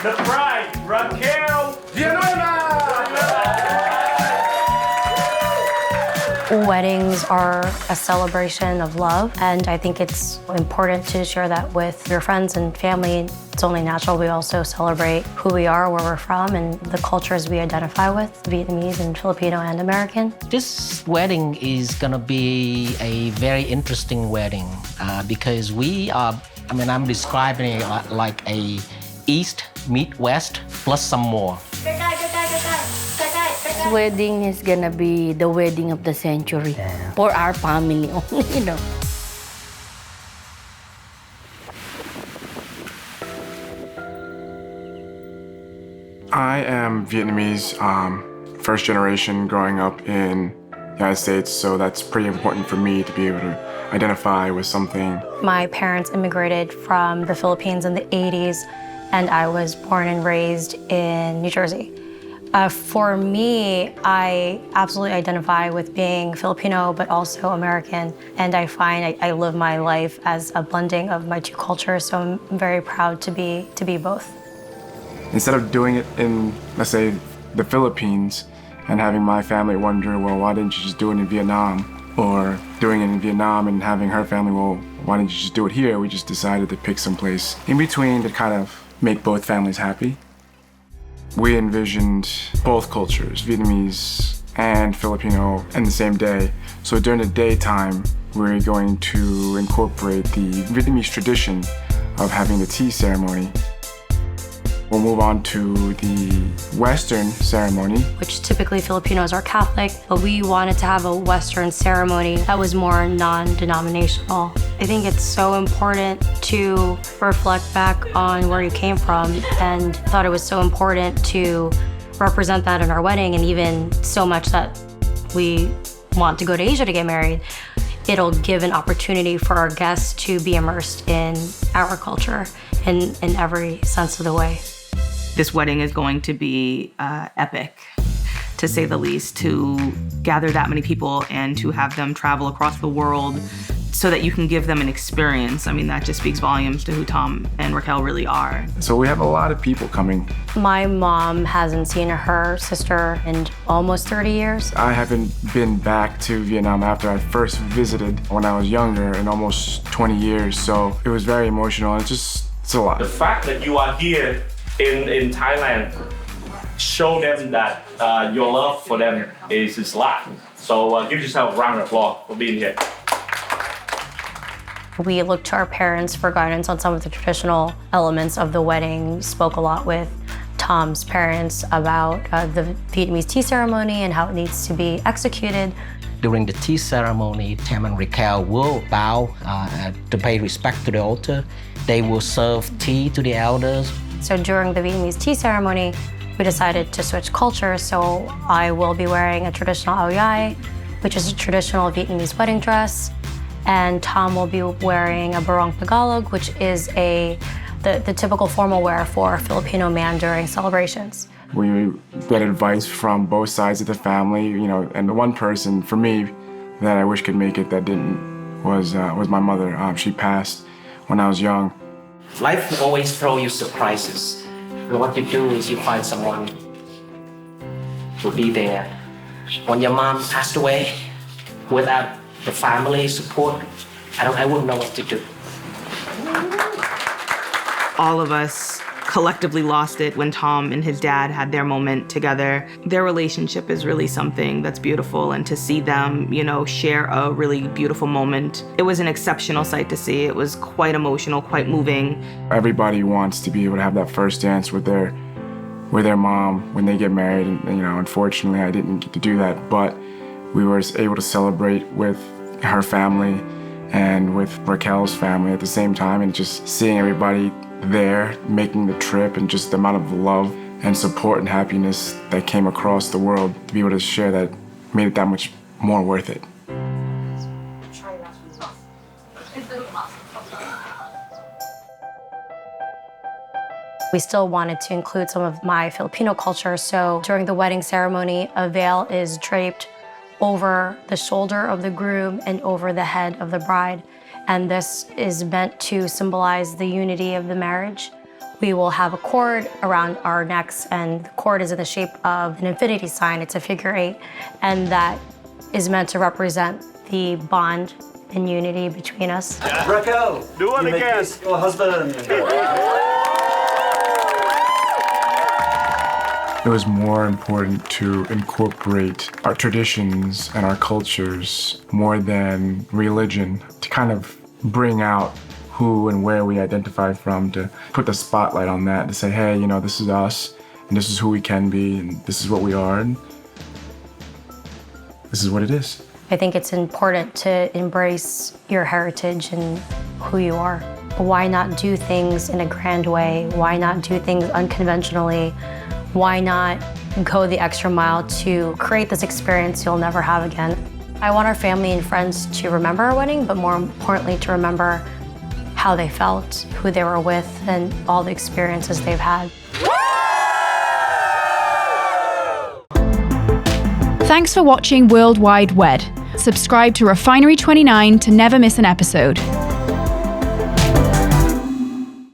the bride, Raquel Weddings are a celebration of love, and I think it's important to share that with your friends and family. It's only natural we also celebrate who we are, where we're from, and the cultures we identify with, Vietnamese and Filipino and American. This wedding is gonna be a very interesting wedding because I'm describing it like a East meet West plus some more. This wedding is gonna be the wedding of the century for our family only, you know. I am Vietnamese, first generation growing up in the United States, so that's pretty important for me to be able to identify with something. My parents immigrated from the Philippines in the 80s, and I was born and raised in New Jersey. For me, I absolutely identify with being Filipino, but also American. And I find I live my life as a blending of my two cultures, so I'm very proud to be both. Instead of doing it in, let's say, the Philippines and having my family wonder, well, why didn't you just do it in Vietnam? Or doing it in Vietnam and having her family, well, why didn't you just do it here? We just decided to pick some place in between to kind of make both families happy. We envisioned both cultures, Vietnamese and Filipino, in the same day. So during the daytime, we're going to incorporate the Vietnamese tradition of having the tea ceremony. We'll move on to the Western ceremony, which typically Filipinos are Catholic, but we wanted to have a Western ceremony that was more non-denominational. I think it's so important to reflect back on where you came from, and thought it was so important to represent that in our wedding, and even so much that we want to go to Asia to get married. It'll give an opportunity for our guests to be immersed in our culture in every sense of the way. This wedding is going to be epic, to say the least, to gather that many people and to have them travel across the world so that you can give them an experience. I mean, that just speaks volumes to who Tom and Raquel really are. So we have a lot of people coming. My mom hasn't seen her sister in almost 30 years. I haven't been back to Vietnam after I first visited when I was younger in almost 20 years, so it was very emotional. It's a lot. The fact that you are here in Thailand show them that your love for them is a lot. So give yourself a round of applause for being here. We looked to our parents for guidance on some of the traditional elements of the wedding. Spoke a lot with Tom's parents about the Vietnamese tea ceremony and how it needs to be executed. During the tea ceremony, Tam and Raquel will bow to pay respect to the altar. They will serve tea to the elders. So during the Vietnamese tea ceremony, we decided to switch cultures. So I will be wearing a traditional áo dài, which is a traditional Vietnamese wedding dress. And Tom will be wearing a barong Tagalog, which is the typical formal wear for a Filipino man during celebrations. We get advice from both sides of the family, and the one person for me that I wish could make it that didn't was my mother. She passed when I was young. Life will always throw you surprises. And what you do is you find someone to be there. When your mom passed away, without the family support, I wouldn't know what to do. All of us collectively lost it when Tom and his dad had their moment together. Their relationship is really something that's beautiful, and to see them, share a really beautiful moment. It was an exceptional sight to see. It was quite emotional, quite moving. Everybody wants to be able to have that first dance with their mom when they get married, and unfortunately I didn't get to do that, but we were able to celebrate with her family and with Raquel's family at the same time, and just seeing everybody there making the trip, and just the amount of love and support and happiness that came across the world, to be able to share that made it that much more worth it. We still wanted to include some of my Filipino culture, so during the wedding ceremony, a veil is draped over the shoulder of the groom and over the head of the bride. And this is meant to symbolize the unity of the marriage. We will have a cord around our necks, and the cord is in the shape of an infinity sign. It's a figure 8, and that is meant to represent the bond and unity between us. Raquel, Do it you make again. this your husband. It was more important to incorporate our traditions and our cultures more than religion, to kind of bring out who and where we identify from, to put the spotlight on that, to say, hey, you know, this is us, and this is who we can be, and this is what we are, and this is what it is. I think it's important to embrace your heritage and who you are. Why not do things in a grand way? Why not do things unconventionally? Why not go the extra mile to create this experience you'll never have again? I want our family and friends to remember our wedding, but more importantly, to remember how they felt, who they were with, and all the experiences they've had. Thanks for watching World Wide Wed. Subscribe to Refinery29 to never miss an episode.